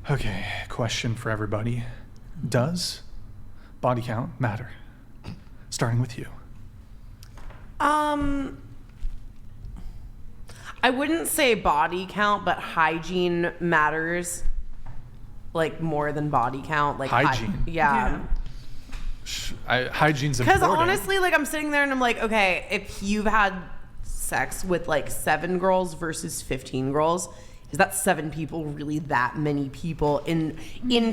Okay, question for everybody. Does body count matter? Starting with you. I wouldn't say body count, but hygiene matters, like, more than body count. Like hygiene? Yeah. Hygiene's important. Because honestly, like, I'm sitting there and I'm like, okay, if you've had sex with, like, 7 girls versus 15 girls, is that 7 people really that many people in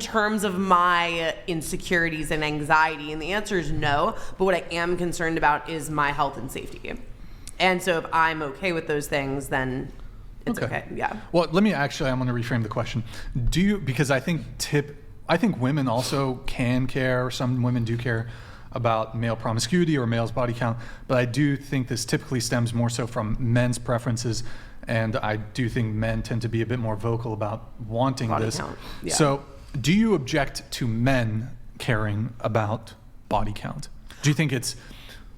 terms of my insecurities and anxiety? And the answer is no. But what I am concerned about is my health and safety. And so if I'm okay with those things, then it's okay. Yeah. Well, I'm going to reframe the question. Because I think women also can care, some women do care about male promiscuity or male's body count, but I do think this typically stems more so from men's preferences, and I do think men tend to be a bit more vocal about wanting body this. Count. Yeah. So do you object to men caring about body count? Do you think it's,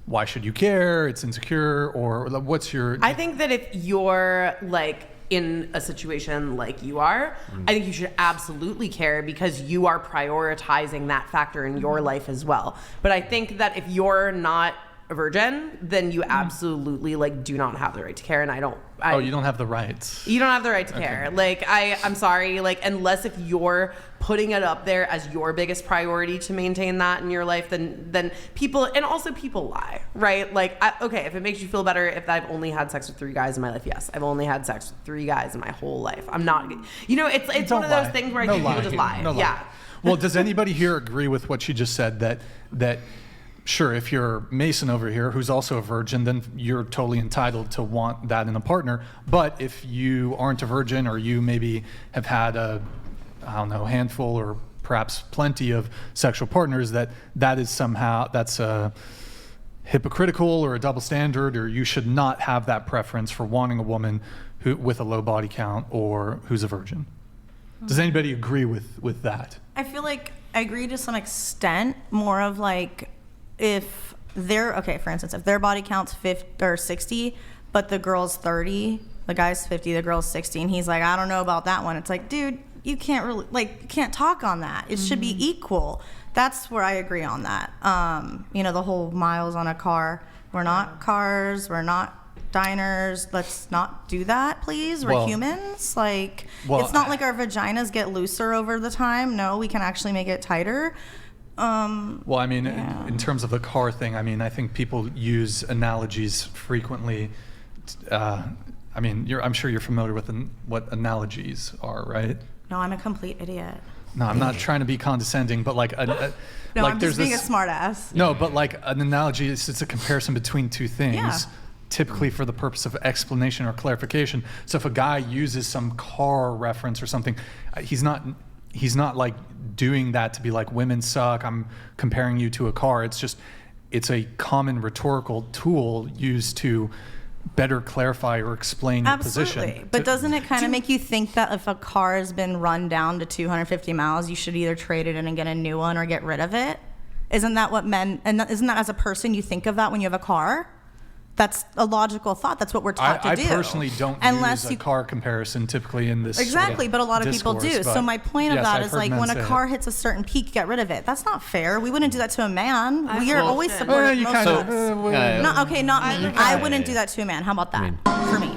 why should you care, it's insecure, or what's your... I think that if you're, like, in a situation like you are, I think you should absolutely care because you are prioritizing that factor in your life as well. But I think that if you're not a virgin, then you absolutely, like, do not have the right to care. And you don't have the rights. You don't have the right to care. Like, I'm sorry, like, unless if you're putting it up there as your biggest priority to maintain that in your life, then people lie, right? Like, if it makes you feel better, if I've only had sex with 3 guys in my life, yes, I've only had sex with 3 guys in my whole life. I'm not, it's one of those things where I think people just lie. Yeah. Well, does anybody here agree with what she just said, that sure, if you're Mason over here, who's also a virgin, then you're totally entitled to want that in a partner. But if you aren't a virgin, or you maybe have had a handful or perhaps plenty of sexual partners, that's a hypocritical or a double standard, or you should not have that preference for wanting a woman with a low body count or who's a virgin. Does anybody agree with that? I feel like I agree to some extent, more of like, if for instance, if their body count's 50 or 60, but the girl's 30, the guy's 50, the girl's 60, and he's like, I don't know about that one. It's like, dude, you can't talk on that. It should be equal. That's where I agree on that. The whole miles on a car. We're not cars. We're not diners. Let's not do that, please. We're humans. It's not like our vaginas get looser over the time. No, we can actually make it tighter. In terms of the car thing, I think people use analogies frequently. I'm sure you're familiar with what analogies are, right? No, I'm a complete idiot. No, I'm not trying to be condescending, but I'm just being a smart ass. No, but an analogy it's a comparison between two things. Typically for the purpose of explanation or clarification. So if a guy uses some car reference or something, he's not like doing that to be like, women suck, I'm comparing you to a car. It's a common rhetorical tool used to better clarify or explain your position. Absolutely. But doesn't it kind of make you think that if a car has been run down to 250 miles, you should either trade it in and get a new one or get rid of it? Isn't that as a person you think of that when you have a car? That's a logical thought. That's what we're taught to do. I personally don't use a car comparison typically in this exactly, but a lot of people do. So my point of that is like when a car hits a certain peak, get rid of it. That's not fair. We wouldn't do that to a man. We are always supportive. Not me. I wouldn't do that to a man. How about that? For me.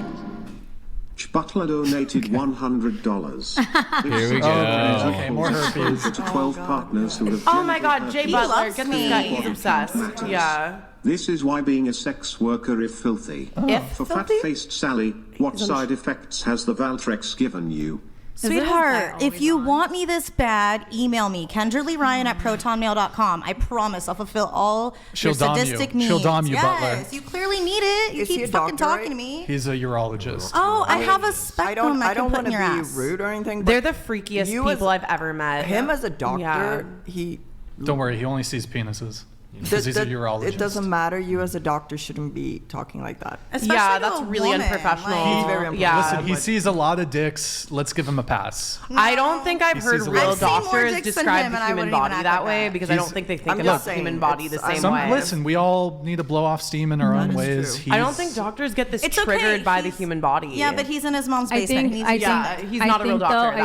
Butler donated $100. Here we go. Okay, more herpes. To 12 partners who have Oh my God, Jay Butler, get this guy. He's obsessed. Yeah. This is why being a sex worker is filthy. For fat-faced Sally, what side effects has the Valtrex given you? Sweetheart, if you want me this bad, email me, KendraLeeRyan@protonmail.com. I promise I'll fulfill all your sadistic needs. She'll dom you, Butler. Yes, you clearly need it. You keep fucking talking to me. He's a urologist. Oh, I have a spectrum I can put in your ass. I don't want to be rude or anything, but they're the freakiest people I've ever met. Him as a doctor, Don't worry, he only sees penises. Because he's a urologist. It doesn't matter. You as a doctor shouldn't be talking like that. Especially that's really unprofessional. He's very unprofessional. Listen, he sees a lot of dicks. Let's give him a pass. No. I don't think I've heard real doctors describe the human body that way because I don't think they think about the human body the same way. Listen, we all need to blow off steam in our own ways. I don't think doctors get this triggered by the human body. Yeah, but he's in his mom's basement. He's not a real doctor.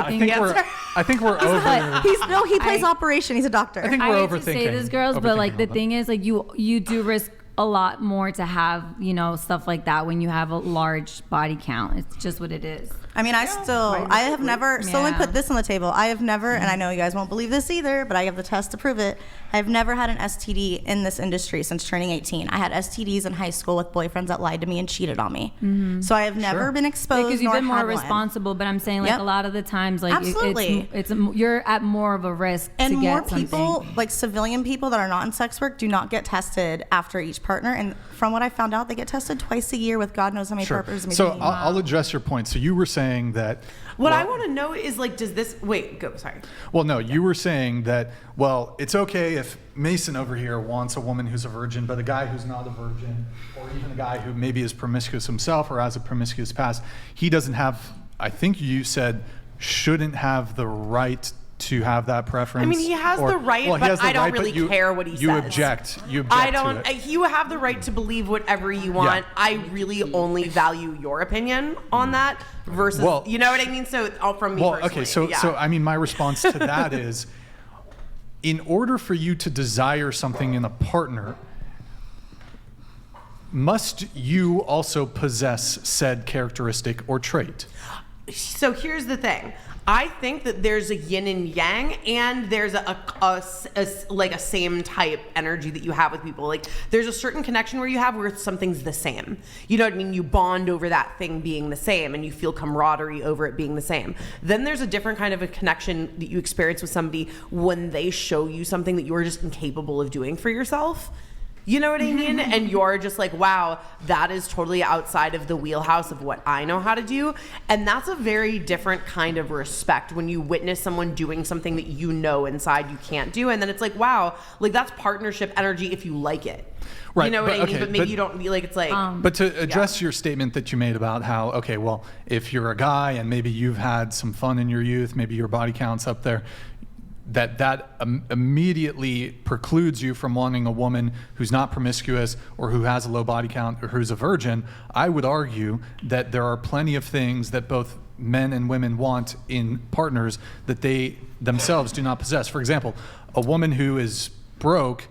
I I think we're over. He plays operation. He's a doctor. I think I we're hate to say overthinking. this, girls, but like the Overthinking thing is, like you do risk a lot more to have, you know, stuff like that when you have a large body count. It's just what it is. I mean, I have never, so let me put this on the table. I have never, and I know you guys won't believe this either, but I have the test to prove it. I've never had an STD in this industry since turning 18. I had STDs in high school with boyfriends that lied to me and cheated on me. So I have never been exposed. Because you've nor been more had one. responsible, but I'm saying like Yep. a lot of the times, like Absolutely. you're at more of a risk And to more get people, something. like civilian people that are not in sex work, do not get tested after each partner. And from what I found out, they get tested twice a year with God knows how many Sure. partners. So I'll address your point. So you were saying that. What I want to know is like, does this wait? Go. Sorry. Well, no, you were saying that, well, it's okay if Mason over here wants a woman who's a virgin, but a guy who's not a virgin, or even a guy who maybe is promiscuous himself or has a promiscuous past, he doesn't have, I think you said, shouldn't have the right to have that preference. I mean, he has the right, well, he but has the I don't right, but really care what he you says. Object. You object I don't. to it. You have the right to believe whatever you want. I really only value your opinion on that versus, Well, you know what I mean? So from me personally. Okay, so I mean, my response to that is, in order for you to desire something in a partner, must you also possess said characteristic or trait? So here's the thing. I think that there's a yin and yang, and there's like a same type energy that you have with people. Like there's a certain connection where you have where something's the same. You know what I mean? You bond over that thing being the same, and you feel camaraderie over it being the same. Then there's a different kind of a connection that you experience with somebody when they show you something that you're just incapable of doing for yourself. You know what I mean? And you're just like, wow, that is totally outside of the wheelhouse of what I know how to do. And that's a very different kind of respect when you witness someone doing something that you know inside you can't do. And then it's like, wow, like that's partnership energy if you like it. Right, You know what but- I mean? okay, But maybe but- you don't like, it's like. But to address your statement that you made about how, okay, well, if you're a guy and maybe you've had some fun in your youth, maybe your body count's up there, that immediately precludes you from wanting a woman who's not promiscuous or who has a low body count or who's a virgin. I would argue that there are plenty of things that both men and women want in partners that they themselves do not possess. For example, a woman who is broke,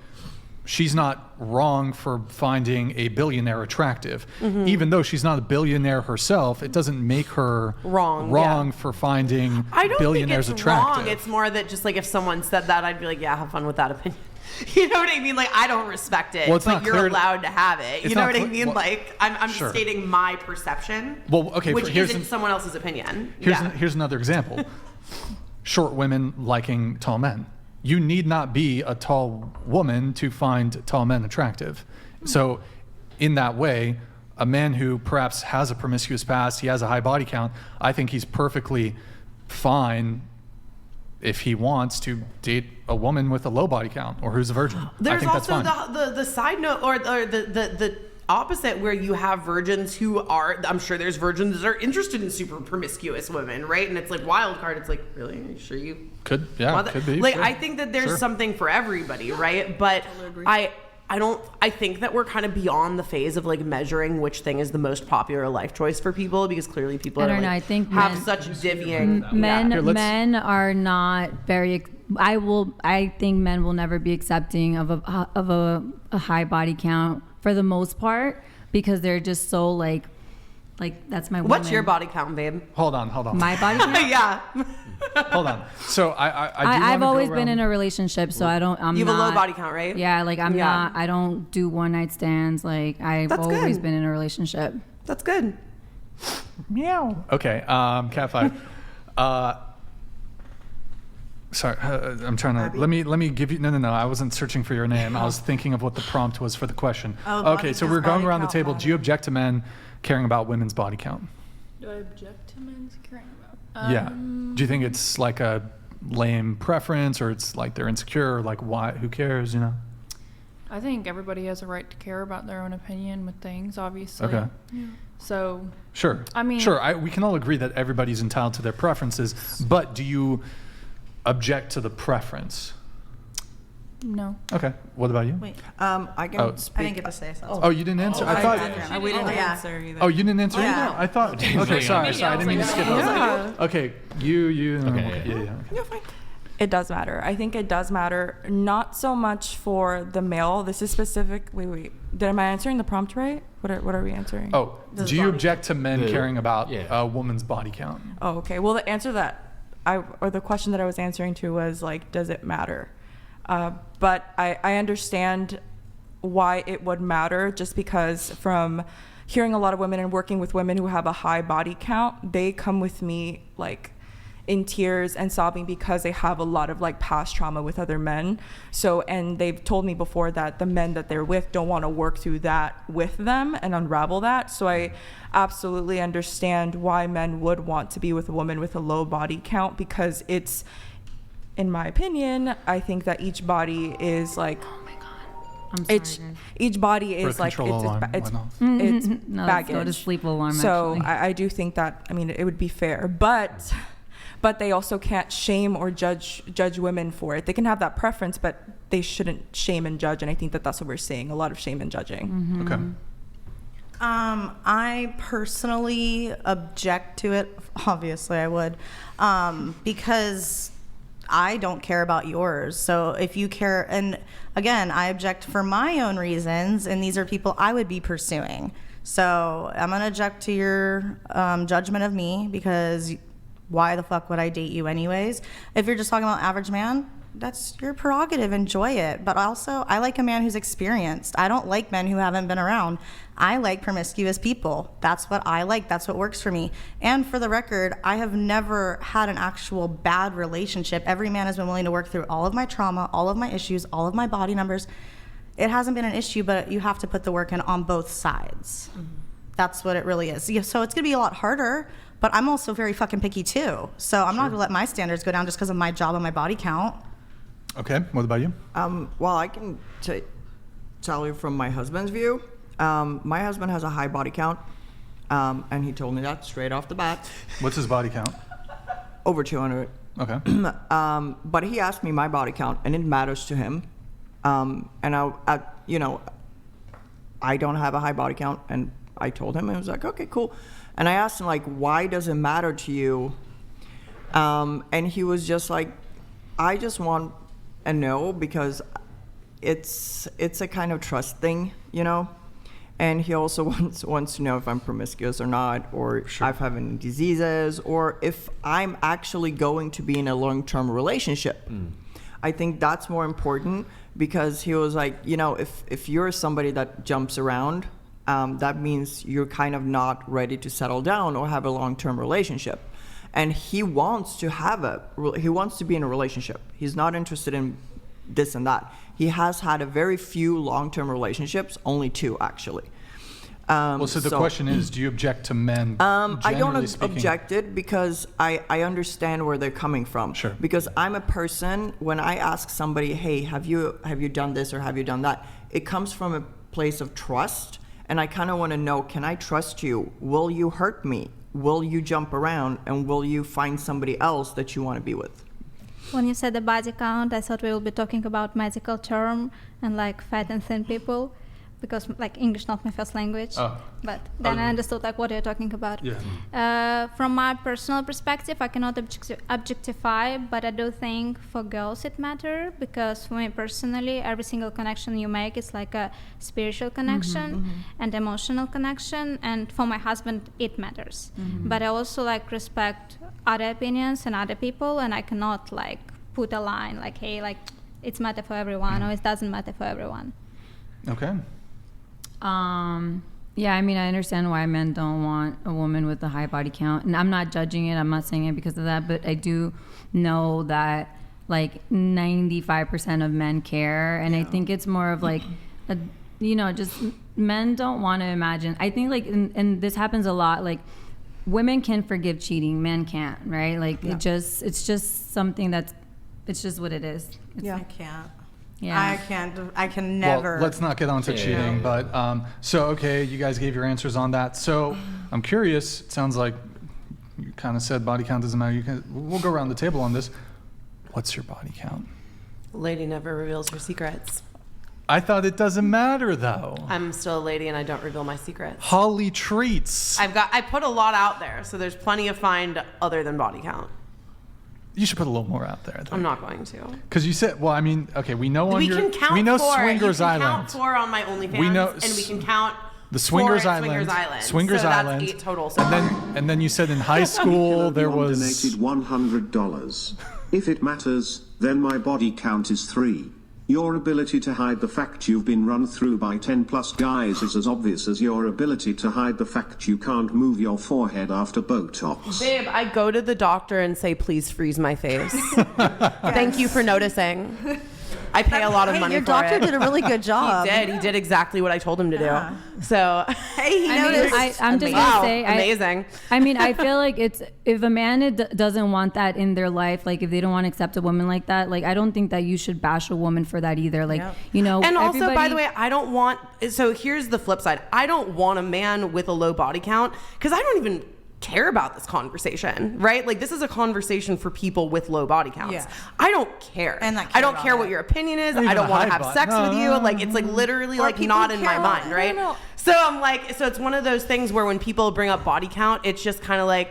she's not wrong for finding a billionaire attractive. Even though she's not a billionaire herself, it doesn't make her Wrong for finding I don't billionaires think it's attractive. wrong. It's more that just like if someone said that, I'd be like, yeah, have fun with that opinion. You know what I mean? Like I don't respect it, Well, it's but not you're clear- allowed to have it. it's You know not what I clear- mean? well, Like I'm sure. just stating my perception. Well, okay, which here's isn't an- someone else's opinion. Here's another example. Short women liking tall men. You need not be a tall woman to find tall men attractive. So in that way, a man who perhaps has a promiscuous past, he has a high body count, I think he's perfectly fine if he wants to date a woman with a low body count or who's a virgin. I There's think that's also fine. the side note or the opposite where you have virgins who are, I'm sure there's virgins that are interested in super promiscuous women, right? And it's like wild card. It's like, really? Are you sure you Could, yeah, want that? could be. Like sure. I think that there's Sure. something for everybody, right? But I think that we're kind of beyond the phase of like measuring which thing is the most popular life choice for people because clearly people I don't are know, like, I think have men- such divvying. Men Here, let's- men are not very. I think men will never be accepting of a high body count for the most part because they're just so like that's my. What's woman. your body count, babe? Hold on. My body count. Yeah. Hold on. So I've always been in a relationship, so I don't. You have a low not- body count, right? Yeah, like I'm Yeah. not. I don't do one night stands. Like I've That's always good. been in a relationship. That's good. Meow. Okay. Cat 5. Sorry, I'm trying to. Let me give you. No. I wasn't searching for your name. I was thinking of what the prompt was for the question. Oh, Okay, so body we're count, going around the body table. count. Do you object to men caring about women's body count? Do I object to men's caring about? Yeah. Do you think it's like a lame preference, or it's like they're insecure? Like, why? Who cares? You know? I think everybody has a right to care about their own opinion with things, obviously. Okay. So, Sure. I mean- sure. We can all agree that everybody's entitled to their preferences, but do you object to the preference? No. Okay. What about you? Wait, I can Oh. speak. I didn't get to say so. Oh, you didn't answer. I thought. We didn't Yeah. answer either. Oh, you didn't answer Yeah. either. I thought. Okay, sorry. I didn't mean to skip over. Yeah. Okay, you. Okay. Yeah. You're fine. It does matter. I think it does matter, not so much for the male. This is specific. Wait. Am I answering the prompt right? What are we answering? Oh, do you object to men The- caring about yeah. a woman's body count? Oh, okay. Well, the answer or the question that I was answering to was like, does it matter? But I understand why it would matter, just because from hearing a lot of women and working with women who have a high body count, they come with me like in tears and sobbing because they have a lot of like past trauma with other men. So, and they've told me before that the men that they're with don't want to work through that with them and unravel that. So I absolutely understand why men would want to be with a woman with a low body count, because it's, in my opinion, I think that each body is like, I'm sorry. it's each body is Birth like control alarm it's went off. it's No, baggage. let's go to sleep alarm. So actually. I do think that, I mean, it would be fair, but they also can't shame or judge women for it. They can have that preference, but they shouldn't shame and judge. And I think that that's what we're seeing, a lot of shame and judging. Okay. I personally object to it. Obviously, I would, because I don't care about yours. So if you care, and again, I object for my own reasons, and these are people I would be pursuing. So I'm gonna object to your judgment of me, because why the fuck would I date you anyways? If you're just talking about average man, that's your prerogative, enjoy it. But also, I like a man who's experienced. I don't like men who haven't been around. I like promiscuous people. That's what I like. That's what works for me. And for the record, I have never had an actual bad relationship. Every man has been willing to work through all of my trauma, all of my issues, all of my body numbers. It hasn't been an issue, but you have to put the work in on both sides. That's what it really is. Yeah, so it's gonna be a lot harder, but I'm also very fucking picky too. So I'm not gonna let my standards go down just because of my job and my body count. Okay. What about you? Well, I can tell you from my husband's view. My husband has a high body count, and he told me that straight off the bat. What's his body count? Over 200. Okay. But he asked me my body count, and it matters to him. And I don't have a high body count, and I told him, and he was like, okay, cool. And I asked him, like, why does it matter to you? And he was just like, I just want to know, because it's a kind of trust thing, you know? And he also wants to know if I'm promiscuous or not, or if I have any diseases, or if I'm actually going to be in a long-term relationship. I think that's more important, because he was like, you know, if you're somebody that jumps around, that means you're kind of not ready to settle down or have a long-term relationship. And he wants to be in a relationship. He's not interested in this and that. He has had a very few long-term relationships, only 2 actually. Well, so the question is, do you object to men? I don't generally speaking? object it, because I understand where they're coming from. Sure. Because I'm a person, when I ask somebody, hey, have you done this or have you done that? It comes from a place of trust, and I kind of want to know, can I trust you? Will you hurt me? Will you jump around? And will you find somebody else that you want to be with? When you said the body count, I thought we will be talking about medical term and like fat and thin people, because like English not my first language. But then I understood like what you're talking about. Yeah. From my personal perspective, I cannot objectify, but I do think for girls it matters, because for me personally, every single connection you make is like a spiritual connection and emotional connection, and for my husband it matters. But I also like respect other opinions and other people, and I cannot like put a line like, hey, like it's matter for everyone or it doesn't matter for everyone. Okay. Yeah, I mean, I understand why men don't want a woman with a high body count, and I'm not judging it. I'm not saying it because of that, but I do know that like 95% of men care, and I think it's more of like, just men don't want to imagine. I think like, and this happens a lot. Like, women can forgive cheating, men can't, right? Like it's just something it's just what it is. I can't. Yeah. I can never. Well, let's not get onto cheating, but so okay, you guys gave your answers on that. So I'm curious. It sounds like you kind of said body count doesn't matter. We'll go around the table on this. What's your body count? Lady never reveals her secrets. I thought it doesn't matter though. I'm still a lady and I don't reveal my secrets. Holly treats. I put a lot out there, so there's plenty of find other than body count. You should put a little more out there. I'm not going to. Because you said, well, I mean, okay, we know on We your, can count we know four. Swingers you can Island. count 4 on my OnlyFans, We know and we can count the Swingers four at Island. Swingers Island. Swingers so Island. That's 8 total. So far. And then you said in high school there Everyone was. donated $100. If it matters, then my body count is 3. Your ability to hide the fact you've been run through by 10 plus guys is as obvious as your ability to hide the fact you can't move your forehead after Botox. Babe, I go to the doctor and say, please freeze my face. Thank you for noticing. I pay a lot of money Your for doctor it. did a really good job. He did exactly what I told him to Yeah. do. So, hey, he noticed. I'm just Wow, gonna say, amazing. I mean, I feel like it's if a man doesn't want that in their life, like if they don't want to accept a woman like that, like I don't think that you should bash a woman for that either. Like you know, And also, by the way, I don't want. So here's the flip side. I don't want a man with a low body count because I don't even care about this conversation, right? Like this is a conversation for people with low body counts. Yeah. I don't care. And not I don't care care about what it. your opinion is. Not I even don't a want high to have bot. sex No, with you. no, Like it's like literally like people not who in my care. mind, right? No. So I'm like, so it's one of those things where when people bring up body count, it's just kind of like,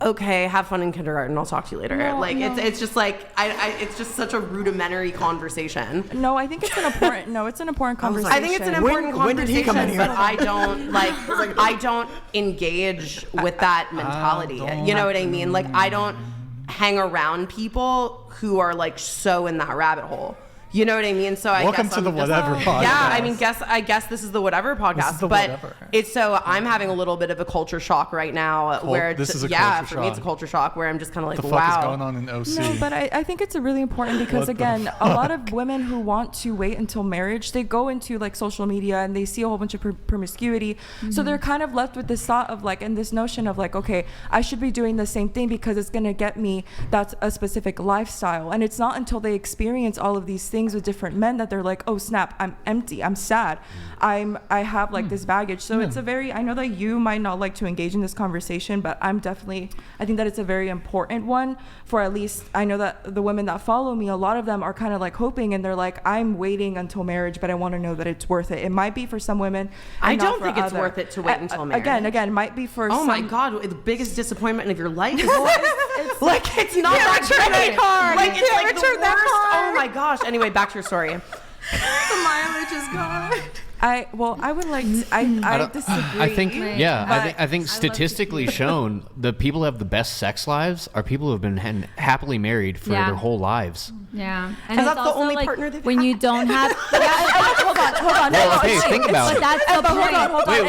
okay, have fun in kindergarten. I'll talk to you later. No, like no. it's just like it's just such a rudimentary conversation. No, I think it's an important. No, it's an important conversation. I think it's an important When did he conversation, come in here? but I don't I don't engage with that mentality. You know what I mean? Like I don't hang around people who are like so in that rabbit hole. You know what I mean? So I Welcome guess to I'm the just- Whatever podcast. Yeah, I mean, I guess this is the Whatever podcast, is the but Whatever. it's so I'm having a little bit of a culture shock right now, where this is a yeah, culture for me it's a shock. culture shock where I'm just kind of like, What the fuck wow. is going on in OC? No, but I think it's a really important because What the again, a lot of women who want to wait until marriage, they go into like social media and they see a whole bunch of promiscuity. So they're kind of left with this thought of like, and this notion of like, okay, I should be doing the same thing because it's gonna get me that's a specific lifestyle. And it's not until they experience all of these things with different men that they're like, oh snap, I'm empty, I'm sad, I have like this baggage. So it's a very, I know that you might not like to engage in this conversation, but I think that it's a very important one for at least, I know that the women that follow me, a lot of them are kind of like hoping and they're like, I'm waiting until marriage, but I want to know that it's worth it. It might be for some women. I and not don't for think it's other. worth it to wait until marriage. Again, might be for Oh my some- God! The biggest disappointment of your life is like it's not that return that great. car. Like You it's can't like the return that worst. car. Oh my gosh! Anyway, back to your story. The mileage is gone. I would like to, I disagree. I think, yeah, but I think statistically shown, the people who have the best sex lives are people who have been happily married for Yeah. their whole lives. Yeah, and Because it's that's the also only like partner they've when you don't have. Hold on. Well, okay, think about But it. that's the point. wait,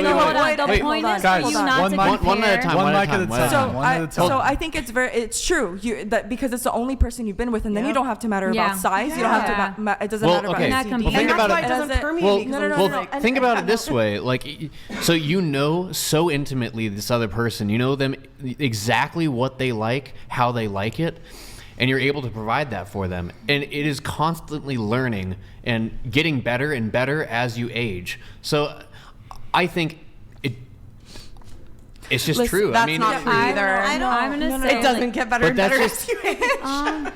No, hold on. wait, The wait. point is Guys, for you hold not on. to One- compare. one at a time. One mic at a one at a time. time. One at a time. So I think it's true. That because it's the only person you've been with, and then you don't have to matter Yeah. about size. You don't have to. It doesn't Well, matter okay. about You're not STD. Well, think And about that's it. why it doesn't Does it- permeate. Well, because no, I'm no, just no. like- think about it this way. Like, so you know so intimately this other person. You know them exactly what they like, how they like it, and you're able to provide that for them. And it is constantly learning and getting better and better as you age. So I think it's just Listen, true. That's I mean, not true either. I'm gonna say It doesn't like, get better But and that's better just- as you age.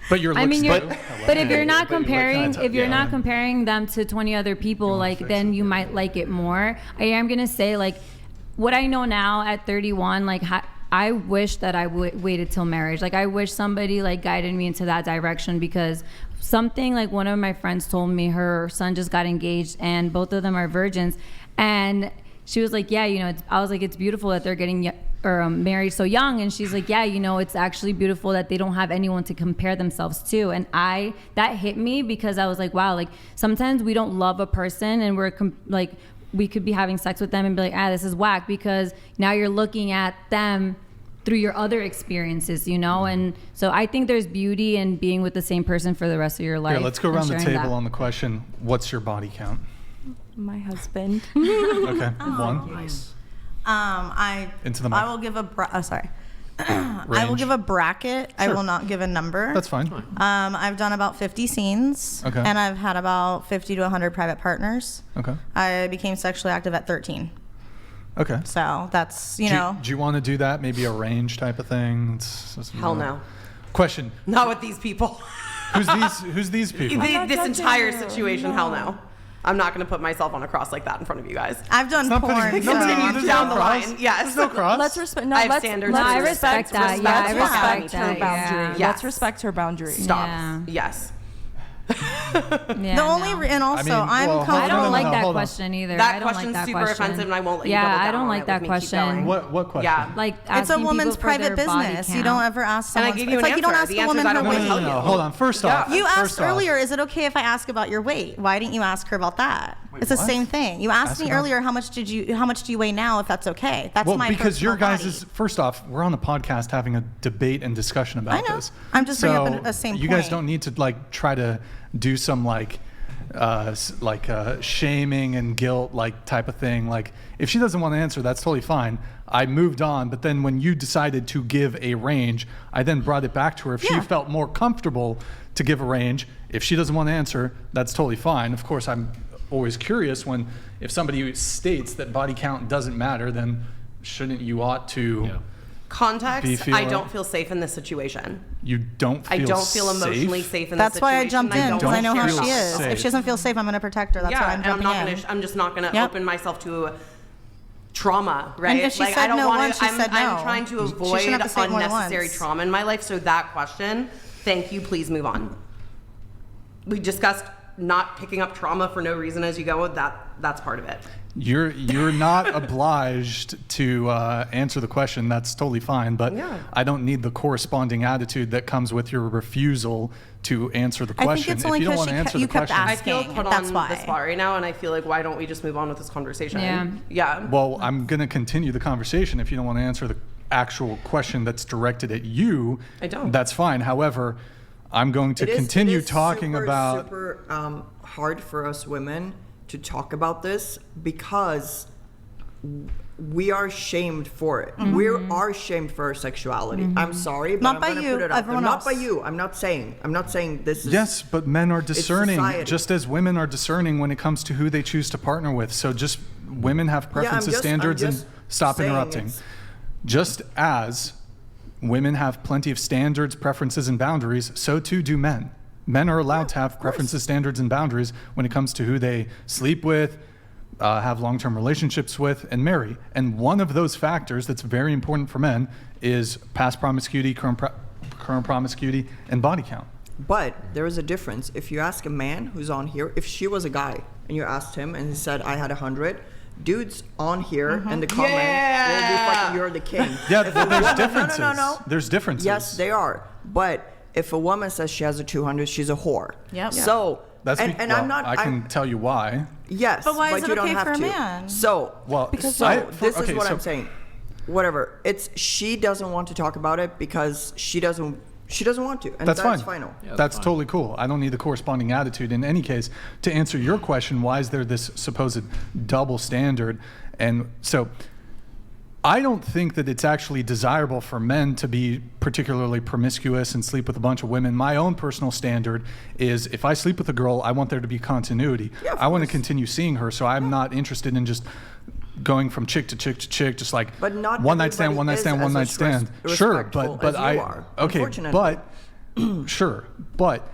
But your looks I mean, you're, do. but if you're not But, like, comparing, kinda- if you're yeah. not comparing them to 20 other people, like then you might like it more. I am gonna say like, what I know now at 31, like I wish that I waited till marriage. Like I wish somebody like guided me into that direction because something like one of my friends told me her son just got engaged and both of them are virgins, and she was like, yeah, you know, I was like, it's beautiful that they're getting married so young, and she's like, yeah, you know, it's actually beautiful that they don't have anyone to compare themselves to. And that hit me because I was like, wow, like sometimes we don't love a person and we're like we could be having sex with them and be like, this is whack, because now you're looking at them through your other experiences, you know. And so I think there's beauty in being with the same person for the rest of your life. Here, let's go and around the sharing table that. on the question, what's your body count? My husband. Okay, one. Into the mic. I will give I will give a bracket. I Sure. will not give a number. That's fine. I've done about 50 scenes. Okay. And I've had about 50 to 100 private partners. Okay. I became sexually active at 13. Okay. So that's, Do you want to do that? Maybe a range type of thing? Hell no. Question. Not with these people. Who's these people? This entire situation, hell no. I'm not going to put myself on a cross like that in front of you guys. I've done not porn. putting- So. no, Continue there's down no the cross. line. Yes. There's no cross. Let's respect. I have standards. No, I Let's respect that. Yeah, I respect her that. boundary. Yeah. Let's respect her boundary. Stop. Yeah. Yes. Yeah, The only no. and also I mean, I'm well, comfortable. I don't like that hold on. question either. That I don't question's like that super question. offensive, and I won't let you Yeah, double I down don't on like it that with me. Keep going. question. What question? Yeah. Like It's a asking woman's people for their private body business. You count. don't ever ask And I someone. gave you It's an like you don't answer. ask The a answer's woman I her don't wanna weight. tell you. Hold on. First off, You first asked off, earlier, is it okay if I ask about your weight? Why didn't you ask her about that? It's the what? same thing. You asked Ask me about- earlier how much do you weigh now, if that's okay. That's Well, my because your personal guys' body. first off, we're on the podcast having a debate and discussion about I know. this. I'm just bringing up So a same you guys point. don't need to like try to do some shaming and guilt like type of thing. Like if she doesn't want to answer, that's totally fine. I moved on, but then when you decided to give a range, I then brought it back to her. If she Yeah. felt more comfortable to give a range, if she doesn't want to answer, that's totally fine. Of course, I'm always curious when if somebody states that body count doesn't matter, then shouldn't you ought to? Yeah. Context, Be I feel- don't feel safe in this situation. You don't feel I don't feel emotionally safe? safe in That's this why I situation. jumped in don't because I know how feel she is. safe. If she doesn't feel safe, I'm going to protect her. That's yeah, why I'm and I'm jumping not in. gonna. I'm just not gonna Yep. open myself to trauma, right? if she like said I don't no want once, to. she said no. I'm trying to She avoid shouldn't have to say it more than unnecessary once. trauma in my life. So that question, thank you. Please move on. We discussed not picking up trauma for no reason as you go. That's part of it. You're not obliged to answer the question. That's totally fine. But Yeah. I don't need the corresponding attitude that comes with your refusal to answer the I think question. it's only if you don't 'cause want to answer you the kept question, I feel Asking, put that's on why. the spot right now, and I feel like why don't we just move on with this conversation? Yeah. Yeah. well, I'm going to continue the conversation. If you don't want to answer the actual question that's directed at you, I don't. That's fine. However, I'm going to It is- continue it is talking super, about. super hard for us women to talk about this because we are shamed for it. We are shamed for our sexuality. I'm sorry, but Not I'm by gonna you, put it out everyone there. else. Not by you. I'm not saying this is. Yes, but men are discerning, society. just as women are discerning when it comes to who they choose to partner with. So just women have preferences, I'm standards, and just stop saying interrupting. it's- Just as women have plenty of standards, preferences, and boundaries, so too do men. Men are allowed to have preferences, standards, and boundaries when it comes to who they sleep with, have long-term relationships with, and marry. And one of those factors that's very important for men is past promiscuity, current promiscuity, and body count. But there is a difference. If you ask a man who's on here, if she was a guy and you asked him and he said, I had 100, dudes on here in the comment will be fucking, you're the king. Yeah, If a but there's woman- differences. No. There's differences. Yes, they are. But if a woman says she has a 200, she's a whore. Yep. So, That's and well, I'm not. I can tell you why. Yes, But why is it you don't okay have for a to. man? So, Well, Because so I- this okay, is what so- I'm saying. Whatever. It's she doesn't want to talk about it because she doesn't want to, and That's fine. final. That's totally cool. I don't need the corresponding attitude. In any case, to answer your question, why is there this supposed double standard? And so I don't think that it's actually desirable for men to be particularly promiscuous and sleep with a bunch of women. My own personal standard is if I sleep with a girl, I want there to be continuity. Yeah, of I want to course. continue seeing her, so I'm not interested in just going from chick to chick to chick, just like But not one night stand, everybody one night is stand, one as night stand. Sure, respectful but as I you are, okay, unfortunately. but sure, but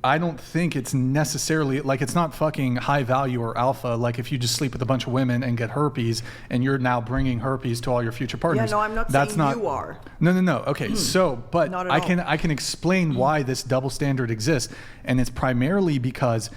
I don't think it's necessarily like it's not fucking high value or alpha. Like if you just sleep with a bunch of women and get herpes, and you're now bringing herpes to all your future partners. no, I'm not That's saying not, you are. No. Okay, so but Not at I all. can explain why this double standard exists, and it's primarily because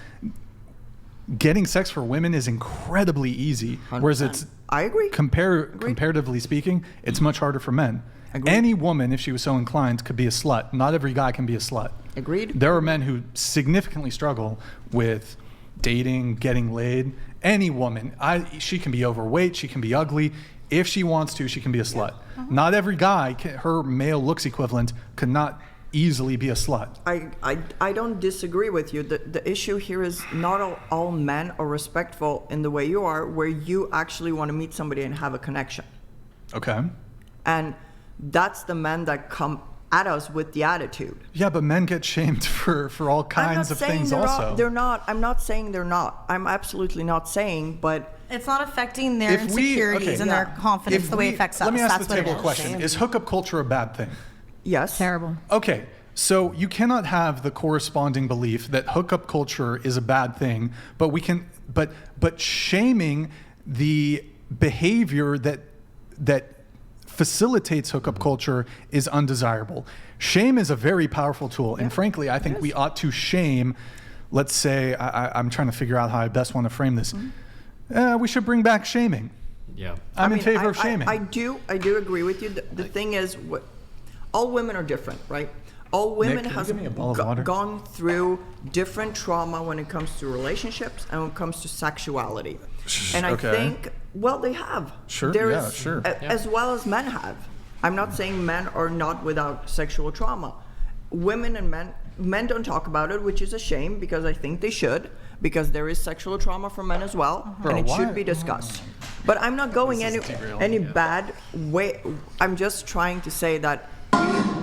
getting sex for women is incredibly easy, whereas 100%. it's I agree. comparatively speaking, it's much harder for men. Agreed. Any woman, if she was so inclined, could be a slut. Not every guy can be a slut. Agreed. There are men who significantly struggle with dating, getting laid. Any woman, she can be overweight, she can be ugly. If she wants to, she can be a slut. Not every guy, her male looks equivalent, could not easily be a slut. I don't disagree with you. The issue here is not all men are respectful in the way you are, where you actually want to meet somebody and have a connection. Okay. And that's the men that come at us with the attitude. Yeah, but men get shamed for all kinds of things also. They're not. I'm not saying they're not. I'm absolutely not saying, but It's not affecting their If we- insecurities okay, and yeah. their confidence If the way we- it affects us. Let me ask That's the what it table a is. question. Is hookup culture a bad thing? yes. Terrible. Okay, So you cannot have the corresponding belief that hookup culture is a bad thing, but but shaming the behavior that facilitates hookup culture is undesirable. Shame is a very powerful tool, and frankly, I think we ought to shame. Let's say I'm trying to figure out how I best want to frame this. We should bring back shaming. Yeah. I'm in favor of shaming. I do agree with you. The thing is, all women are different, right? All women Nick, can you have give me a bottle of water? gone through different trauma when it comes to relationships and when it comes to sexuality. And I Okay. think, well, they have. Sure, There yeah, is- sure. As well as men have. I'm not saying men are not without sexual trauma. Women and men don't talk about it, which is a shame because I think they should, because there is sexual trauma for men as well, Bro, and it why- should be discussed. But I'm not going any bad way. I'm just trying to say that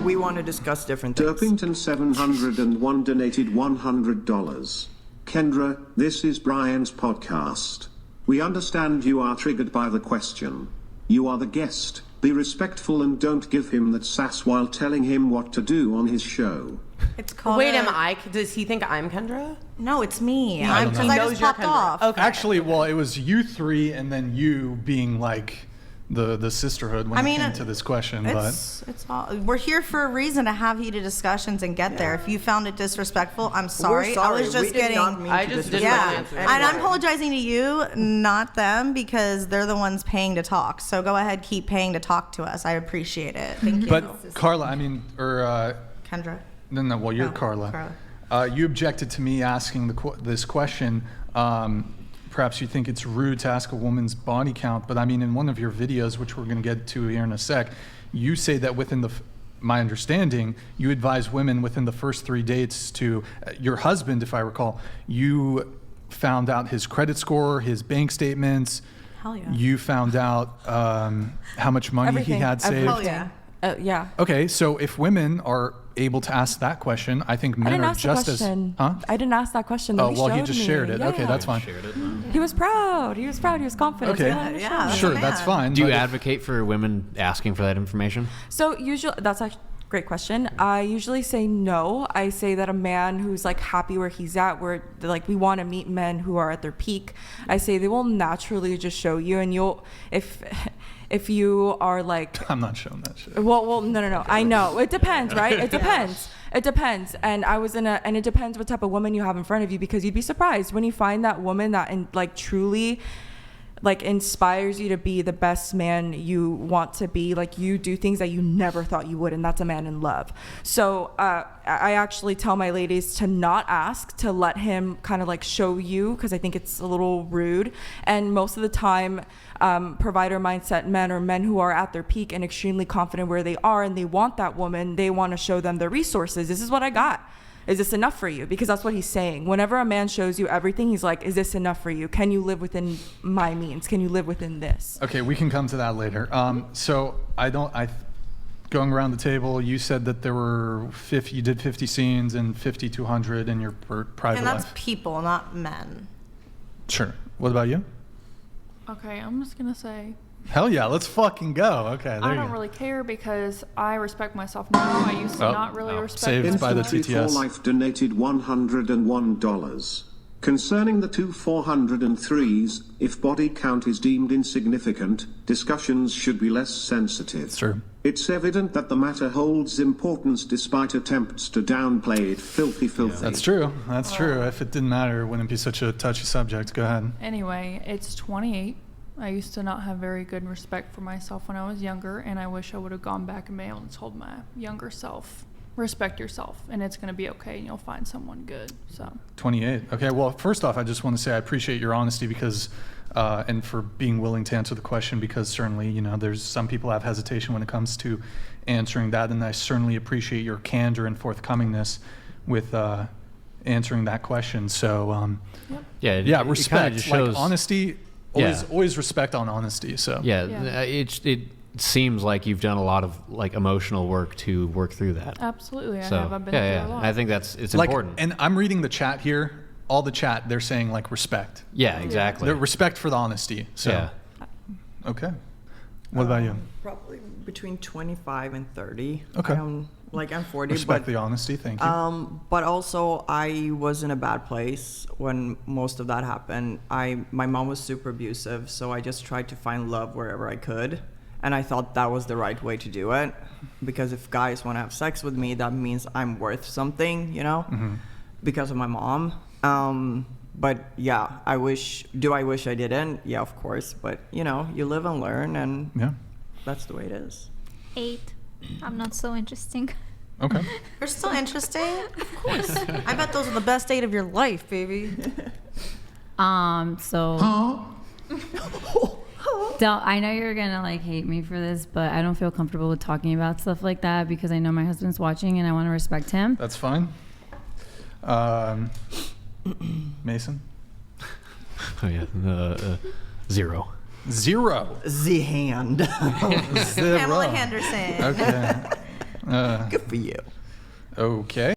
we want to discuss different things. Derpington 701 donated $100. Kendra, this is Brian's podcast. We understand you are triggered by the question. You are the guest. Be respectful and don't give him that sass while telling him what to do on his show. It's called. Wait, am I? Does he think I'm Kendra? No, it's me. I don't Because know. I He knows just you're popped Kendra. off. Okay. Actually, well, it was you three, and then you being like the sisterhood when I it mean, came to this question. It's all. We're here for a reason to have heated discussions and get there. If you found it disrespectful, I'm sorry. We're sorry. I was just we did getting. not mean I to just disrespect didn't Yeah, want to you. answer. and I'm apologizing to you, not them, because they're the ones paying to talk. So go ahead, keep paying to talk to us. I appreciate it. Thank you. But Carla, I mean, or Kendra. no, well, you're Oh, Carla. You objected to me asking this question. Perhaps you think it's rude to ask a woman's body count, but I mean, in one of your videos, which we're going to get to here in a sec, you say that within my understanding, you advise women within the first 3 dates to your husband, if I recall, you found out his credit score, his bank statements. Hell yeah. You found out how much money Everything. he had saved. Hell yeah. Yeah. Okay, so if women are able to ask that question, I think I men didn't are ask the just question. as. Huh? I didn't ask that question. Oh, He well, he showed just me. shared it. Yeah, Okay, yeah. that's fine. Shared it. He was proud. He was proud. He was confident. Okay. He wanted to show Yeah. me. Sure, man. that's fine. Do you but if- advocate for women asking for that information? So usually, that's a great question. I usually say no. I say that a man who's like happy where he's at, where like we want to meet men who are at their peak. I say they will naturally just show you, and you'll if you are like I'm not showing that shit. well, no. I know it depends, right? It depends. It depends, and and it depends what type of woman you have in front of you, because you'd be surprised when you find that woman that like truly like inspires you to be the best man you want to be. Like you do things that you never thought you would, and that's a man in love. So I actually tell my ladies to not ask, to let him kind of like show you, because I think it's a little rude. And most of the time, provider mindset men or men who are at their peak and extremely confident where they are, and they want that woman, they want to show them the resources. This is what I got. Is this enough for you? Because that's what he's saying. Whenever a man shows you everything, he's like, is this enough for you? Can you live within my means? Can you live within this? Okay, we can come to that later. So going around the table, you said that there were you did 50 scenes and 50 to 100 in your private And that's life. people, not men. Sure. What about you? Okay, I'm just gonna say Hell yeah, let's fucking go. Okay, there I you don't go. really care because I respect myself now. I used to Oh, not really oh, respect saved by the myself. Instantly for TTS. Life donated $101. Concerning the two 403s, if body count is deemed insignificant, discussions should be less sensitive. Sure. It's evident that the matter holds importance despite attempts to downplay it. Filthy. That's true. That's true. If it didn't matter, it wouldn't be such a touchy subject. Go ahead. Anyway, it's 28. I used to not have very good respect for myself when I was younger, and I wish I would have gone back and been able to told my younger self, respect yourself, and it's going to be okay, and you'll find someone good. So 28. Okay. Well, first off, I just want to say I appreciate your honesty because, and for being willing to answer the question, because certainly, there's some people have hesitation when it comes to answering that, and I certainly appreciate your candor and forthcomingness with answering that question. So, Yeah. yeah, It kind respect, of just shows. like honesty. Yeah. Always respect on honesty. So Yeah. Yeah. It seems like you've done a lot of like emotional work to work through that. absolutely, I So have. I've been yeah. through a lot. I think it's like, important. and I'm reading the chat here. All the chat, they're saying like respect. Yeah, exactly. They're respect for the honesty. So, Yeah. okay. What about you? Probably between 25 and 30. Okay. Like I'm 40, Respect but the honesty. Thank you. but also I was in a bad place when most of that happened. My mom was super abusive, so I just tried to find love wherever I could, and I thought that was the right way to do it, because if guys want to have sex with me, that means I'm worth something, you know, because of my mom. But yeah, I wish I didn't? Yeah, of course. But you know, you live and learn, and Yeah. that's the way it is. 8. I'm not so interesting. Okay. You're still interesting? Of course. I bet those are the best date of your life, baby. So don't, I know you're gonna like hate me for this, but I don't feel comfortable with talking about stuff like that because I know my husband's watching and I want to respect him. That's fine. Mason? Oh yeah, 0. 0. The hand. Pamela Henderson. Okay. Good for you. Okay.